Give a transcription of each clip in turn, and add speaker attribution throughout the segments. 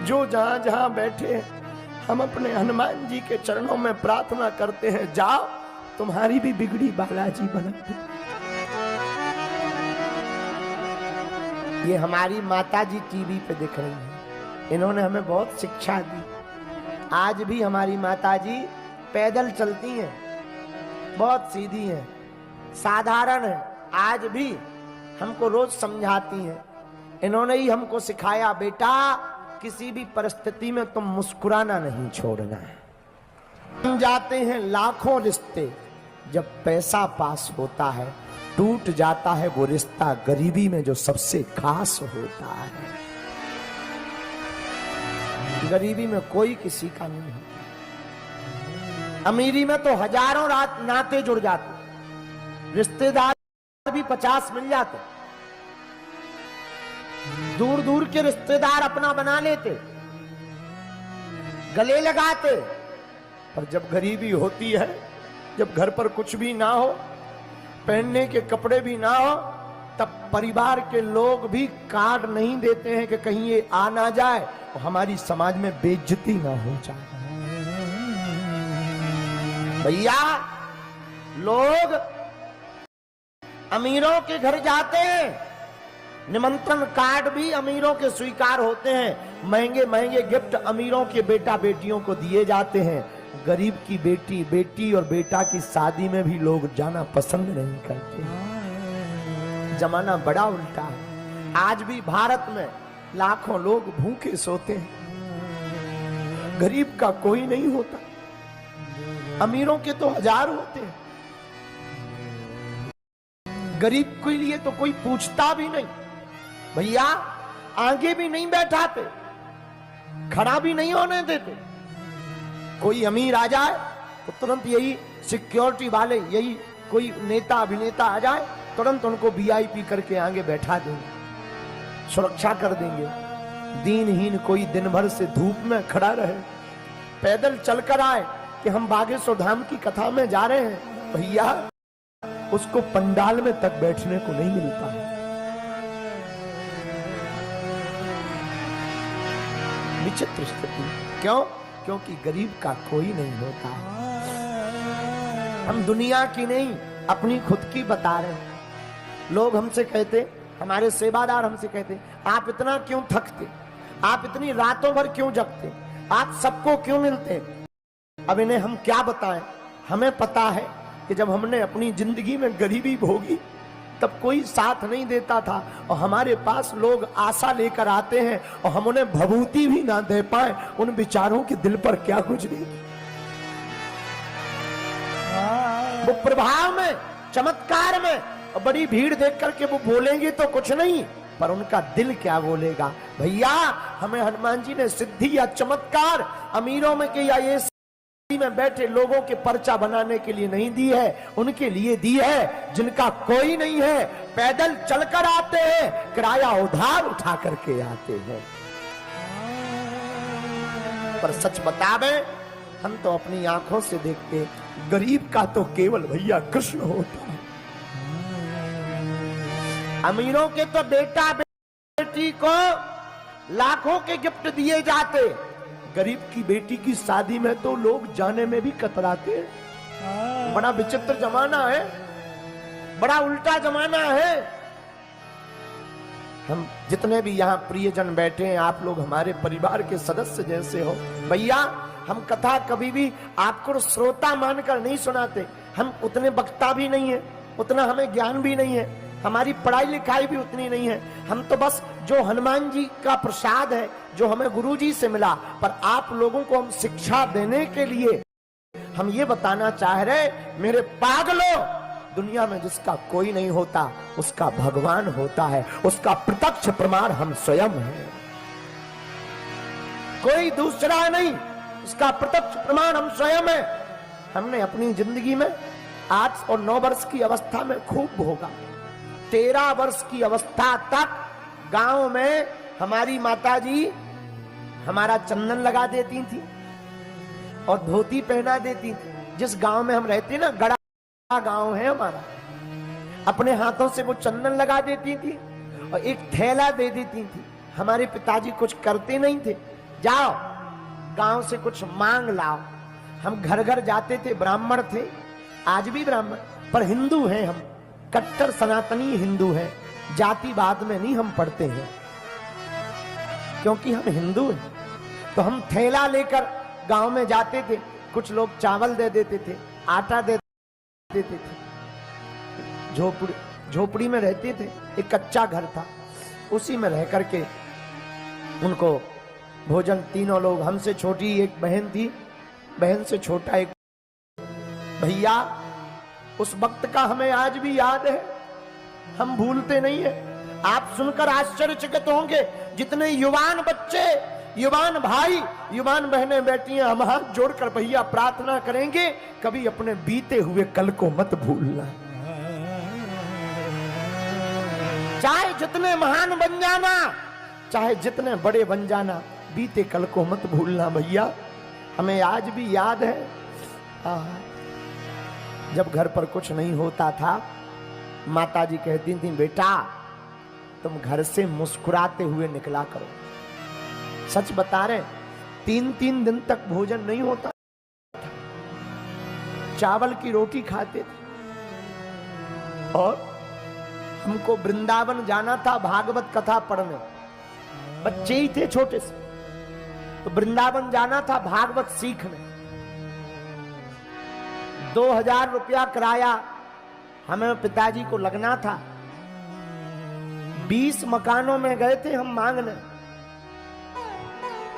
Speaker 1: जो जहां जहां बैठे हैं, हम अपने हनुमान जी के चरणों में प्रार्थना करते हैं, जाओ तुम्हारी भी बिगड़ी बालाजी बना दे। ये हमारी माता जी टीवी पे दिख रही हैं, इन्होंने हमें बहुत शिक्षा दी। आज भी हमारी माता जी पैदल चलती हैं, बहुत सीधी हैं, साधारण है, आज भी हमको रोज समझाती हैं। इन्होंने ही हमको सिखाया, बेटा किसी भी परिस्थिति में तुम मुस्कुराना नहीं छोड़ना है। हम जाते हैं लाखों रिश्ते, जब पैसा पास होता है टूट जाता है वो रिश्ता गरीबी में जो सबसे खास होता है। गरीबी में कोई किसी का नहीं होता। अमीरी में तो हजारों रात नाते जुड़ जाते, रिश्तेदार भी 50 मिल जाते, दूर दूर के रिश्तेदार अपना बना लेते, गले लगाते। पर जब गरीबी होती है, जब घर पर कुछ भी ना हो, पहनने के कपड़े भी ना हो, तब परिवार के लोग भी कार्ड नहीं देते हैं कि कहीं ये आ ना जाए और हमारी समाज में बेइज्जती ना हो जाए। भैया लोग अमीरों के घर जाते हैं, निमंत्रण कार्ड भी अमीरों के स्वीकार होते हैं, महंगे महंगे गिफ्ट अमीरों के बेटा बेटियों को दिए जाते हैं। गरीब की बेटी और बेटा की शादी में भी लोग जाना पसंद नहीं करते। जमाना बड़ा उल्टा है। आज भी भारत में लाखों लोग भूखे सोते हैं, गरीब का कोई नहीं होता, अमीरों के तो हजार होते हैं। गरीब के लिए तो कोई पूछता भी नहीं, भैया आगे भी नहीं बैठाते, खड़ा भी नहीं होने देते। कोई अमीर आ जाए तो तुरंत यही सिक्योरिटी वाले, यही कोई नेता अभिनेता आ जाए, तुरंत उनको वीआईपी करके आगे बैठा देंगे, सुरक्षा कर देंगे। दीनहीन कोई दिन भर से धूप में खड़ा रहे, पैदल चलकर आए कि हम बागेश्वर धाम की कथा में जा रहे हैं, भैया उसको पंडाल में तक बैठने को नहीं मिलता है। विचित्र स्थिति। क्यों? क्योंकि गरीब का कोई नहीं होता। हम दुनिया की नहीं अपनी खुद की बता रहे हैं। लोग हमसे कहते, हमारे सेवादार हमसे कहते, आप इतना क्यों थकते, आप इतनी रातों भर क्यों जगते, आप सबको क्यों मिलते। अब इन्हें हम क्या बताएं। हमें पता है कि जब हमने अपनी जिंदगी में गरीबी भोगी तब कोई साथ नहीं देता था, और हमारे पास लोग आशा लेकर आते हैं और हम उन्हें भभूति भी ना दे पाए, उन बेचारों के दिल पर क्या गुजरेगी। वो प्रभाव में, चमत्कार में, और बड़ी भीड़ देख करके वो बोलेंगे तो कुछ नहीं, पर उनका दिल क्या बोलेगा। भैया हमें हनुमान जी ने सिद्धि या चमत्कार अमीरों में के या ये में बैठे लोगों के पर्चा बनाने के लिए नहीं दी है, उनके लिए दी है जिनका कोई नहीं है, पैदल चलकर आते हैं, किराया उधार उठा करके आते हैं। पर सच बतावे, हम तो अपनी आंखों से देखते, गरीब का तो केवल भैया कृष्ण होता है। अमीरों के तो बेटा बेटी को लाखों के गिफ्ट दिए जाते, गरीब की बेटी की शादी में तो लोग जाने में भी कतराते हैं। बड़ा विचित्र जमाना है, बड़ा उल्टा जमाना है। हम जितने भी यहाँ प्रियजन बैठे हैं, आप लोग हमारे परिवार के सदस्य जैसे हो। भैया हम कथा कभी भी आपको श्रोता मानकर नहीं सुनाते, हम उतने वक्ता भी नहीं है, उतना हमें ज्ञान भी नहीं है, हमारी पढ़ाई लिखाई भी उतनी नहीं है। हम तो बस जो हनुमान जी का प्रसाद है, जो हमें गुरु जी से मिला, पर आप लोगों को हम शिक्षा देने के लिए हम ये बताना चाह रहे, मेरे पागलों, दुनिया में जिसका कोई नहीं होता उसका भगवान होता है, उसका प्रत्यक्ष प्रमाण हम स्वयं हैं, कोई दूसरा नहीं, उसका प्रत्यक्ष प्रमाण हम स्वयं हैं। हमने अपनी जिंदगी में 8 और 9 वर्ष की अवस्था में खूब भोगा। 13 वर्ष की अवस्था तक गांव में हमारी माताजी हमारा चंदन लगा देती थी और धोती पहना देती थी। जिस गांव में हम रहते ना, गड़ा गांव है हमारा, अपने हाथों से वो चंदन लगा देती थी और एक थैला दे देती थी। हमारे पिताजी कुछ करते नहीं थे, जाओ गांव से कुछ मांग लाओ। हम घर घर जाते थे, ब्राह्मण थे, आज भी ब्राह्मण, पर हिंदू हैं हम, कट्टर सनातनी हिंदू हैं, जातिवाद में नहीं हम पढ़ते हैं, क्योंकि हम हिंदू हैं। तो हम थैला लेकर गांव में जाते थे, कुछ लोग चावल दे देते थे, आटा दे देते थे, झोपड़ी में रहते थे, एक कच्चा घर था, उसी में रह करके उनको भोजन, तीनों लोग, हमसे छोटी एक बहन थी, बहन से छोटा एक भैया, उस वक्त का हमें आज भी याद है, हम भूलते नहीं है। आप सुनकर आश्चर्यचकित होंगे, जितने युवान बच्चे, युवान भाई, युवान बहनें बैठी हैं, हम हाथ जोड़कर भैया प्रार्थना करेंगे, कभी अपने बीते हुए कल को मत भूलना। चाहे जितने महान बन जाना, चाहे जितने बड़े बन जाना, बीते कल को मत भूलना भैया। हमें आज भी याद है, जब घर पर कुछ नहीं होता था, माताजी कहती थी, बेटा तुम घर से मुस्कुराते हुए निकला करो। सच बता रहे, 3-3 दिन तक भोजन नहीं होता, चावल की रोटी खाते थे। और हमको वृंदावन जाना था भागवत कथा पढ़ने, बच्चे ही थे छोटे से, तो वृंदावन जाना था भागवत सीखने। 2000 रुपया किराया हमें पिताजी को लगना था। 20 मकानों में गए थे हम मांगने,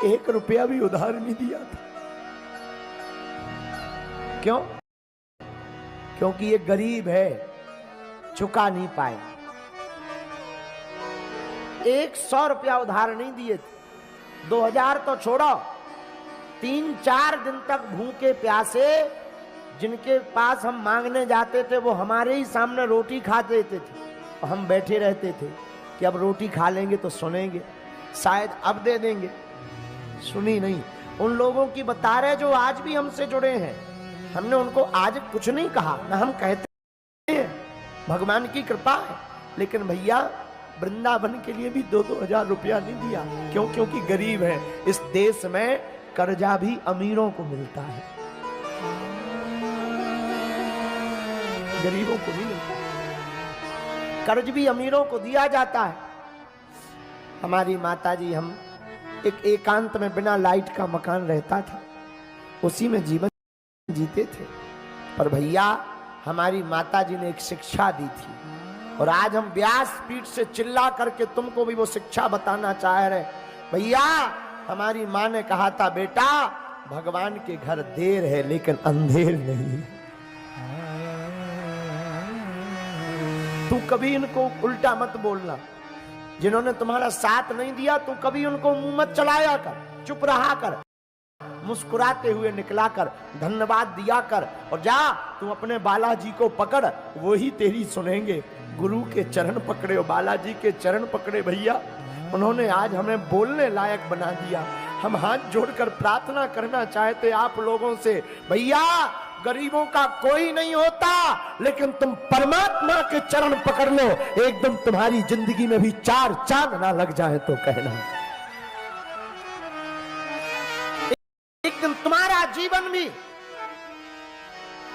Speaker 1: 1 रुपया भी उधार नहीं दिया था। क्यों? क्योंकि ये गरीब है, चुका नहीं पाए। 100 रुपया उधार नहीं दिए थे। 2000 तो छोड़ो, 3-4 दिन तक भूखे प्यासे जिनके पास हम मांगने जाते थे, वो हमारे ही सामने रोटी खा देते थे, और हम बैठे रहते थे कि अब रोटी खा लेंगे तो सुनेंगे, शायद अब दे देंगे। सुनी नहीं। उन लोगों की बता रहे जो आज भी हमसे जुड़े हैं, हमने उनको आज कुछ नहीं कहा, ना हम कहते हैं, भगवान की कृपा है। लेकिन भैया वृंदावन के लिए भी 2-2 हजार रुपया नहीं दिया। क्यों? क्योंकि गरीब है। इस देश में कर्जा भी अमीरों को मिलता है, गरीबों को नहीं मिलता। कर्ज भी अमीरों को दिया जाता है। हमारी माताजी, हम एक एकांत में बिना लाइट का मकान रहता था, उसी में जीवन जीते थे। पर भैया हमारी माताजी ने एक शिक्षा दी थी, और आज हम व्यास पीठ से चिल्ला करके तुमको भी वो शिक्षा बताना चाह रहे। भैया हमारी माँ ने कहा था, बेटा भगवान के घर देर है लेकिन अंधेर नहीं। तू कभी इनको उल्टा मत बोलना। जिन्होंने तुम्हारा साथ नहीं दिया, तू कभी उनको मुंह मत चलाया कर, चुप रहा कर, मुस्कुराते हुए निकला कर, धन्यवाद दिया कर, और जा तू अपने बालाजी को पकड़, वो ही तेरी सुनेंगे। गुरु के चरण पकड़े हो, बालाजी के चरण पकड़े भैया, उन्होंने आज हमें बोलने लायक बना दिया। हम हाथ जोड़कर प्रार्थना करना चाहते आप लोगों से, भैया गरीबों का कोई नहीं होता, लेकिन तुम परमात्मा के चरण पकड़ लो, एकदम तुम्हारी जिंदगी में भी 4 चांद ना लग जाए तो कहना। एक दिन तुम्हारा जीवन भी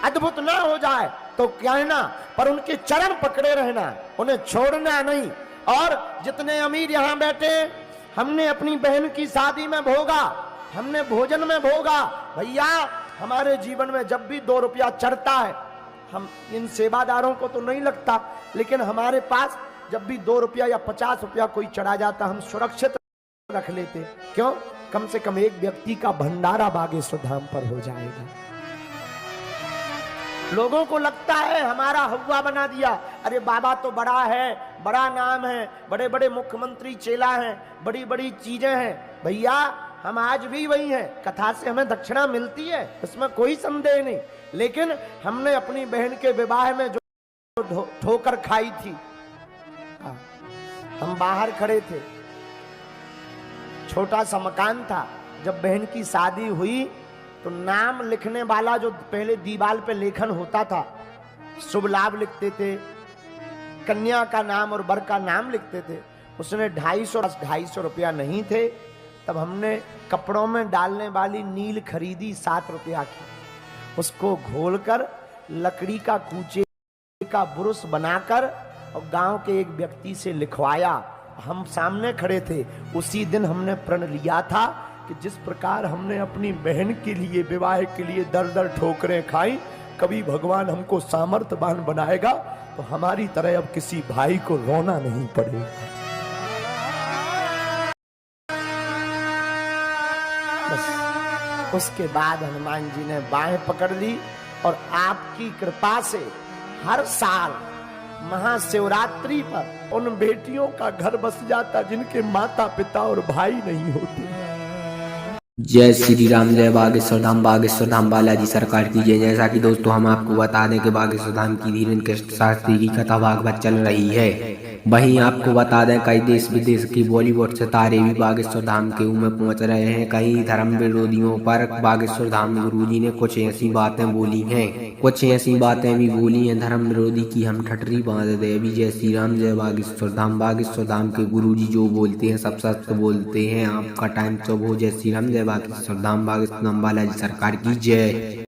Speaker 1: अद्भुत ना हो जाए तो कहना, पर उनके चरण पकड़े रहना, उन्हें छोड़ना नहीं। और जितने अमीर यहां बैठे, हमने अपनी बहन की शादी में भोगा, हमने भोजन में भोगा। भैया हमारे जीवन में जब भी 2 रुपया चढ़ता है, हम इन सेवादारों को तो नहीं लगता, लेकिन हमारे पास जब भी 2 रुपया या 50 रुपया कोई चढ़ा जाता, हम सुरक्षित रख लेते। क्यों? कम से कम एक व्यक्ति का भंडारा बागेश्वर धाम पर हो जाएगा। लोगों को लगता है हमारा हवा बना दिया, अरे बाबा तो बड़ा है, बड़ा नाम है, बड़े बड़े मुख्यमंत्री चेला हैं, बड़ी बड़ी चीजें हैं। भैया हम आज भी वही हैं, कथा से हमें दक्षिणा मिलती है, इसमें कोई संदेह नहीं। लेकिन हमने अपनी बहन के विवाह में जो ठोकर खाई थी, हम बाहर खड़े थे, छोटा सा मकान था। जब बहन की शादी हुई तो नाम लिखने वाला जो पहले दीवार पे लेखन होता था, शुभ लाभ लिखते थे, कन्या का नाम और वर का नाम लिखते थे, उसने 250 रुपया नहीं थे, तब हमने कपड़ों में डालने वाली नील खरीदी 7 रुपया की, उसको घोलकर लकड़ी का कूचे का ब्रुश बनाकर और गांव के एक व्यक्ति से लिखवाया। हम सामने खड़े थे। उसी दिन हमने प्रण लिया था कि जिस प्रकार हमने अपनी बहन के लिए, विवाह के लिए दर दर ठोकरें खाई, कभी भगवान हमको सामर्थ्यवान बनाएगा तो हमारी तरह अब किसी भाई को रोना नहीं पड़ेगा। बस उसके बाद हनुमान जी ने बाहें पकड़ ली और आपकी कृपा से हर साल महाशिवरात्रि पर उन बेटियों का घर बस जाता जिनके माता पिता और भाई नहीं होते।
Speaker 2: जय श्री राम, जय बागेश्वर धाम बालाजी सरकार की जय। जैसा कि दोस्तों हम आपको बता दें कि बागेश्वर धाम की धीरेन्द्र कृष्ण शास्त्री की कथा भागवत चल रही है। वहीं आपको बता दें कई देश विदेश की बॉलीवुड सितारे भी बागेश्वर धाम के में पहुंच रहे हैं। कई धर्म विरोधियों पर बागेश्वर धाम गुरुजी ने कुछ ऐसी बातें बोली हैं, कुछ ऐसी बातें भी बोली हैं धर्म विरोधी की हम ठटरी बांध दे। अभी जय श्री राम, जय बागेश्वर धाम के गुरुजी जो बोलते हैं सब सत्य बोलते हैं। आपका टाइम शुभ हो। जय श्री राम, जय बागेश्वर धाम बालाजी सरकार की जय।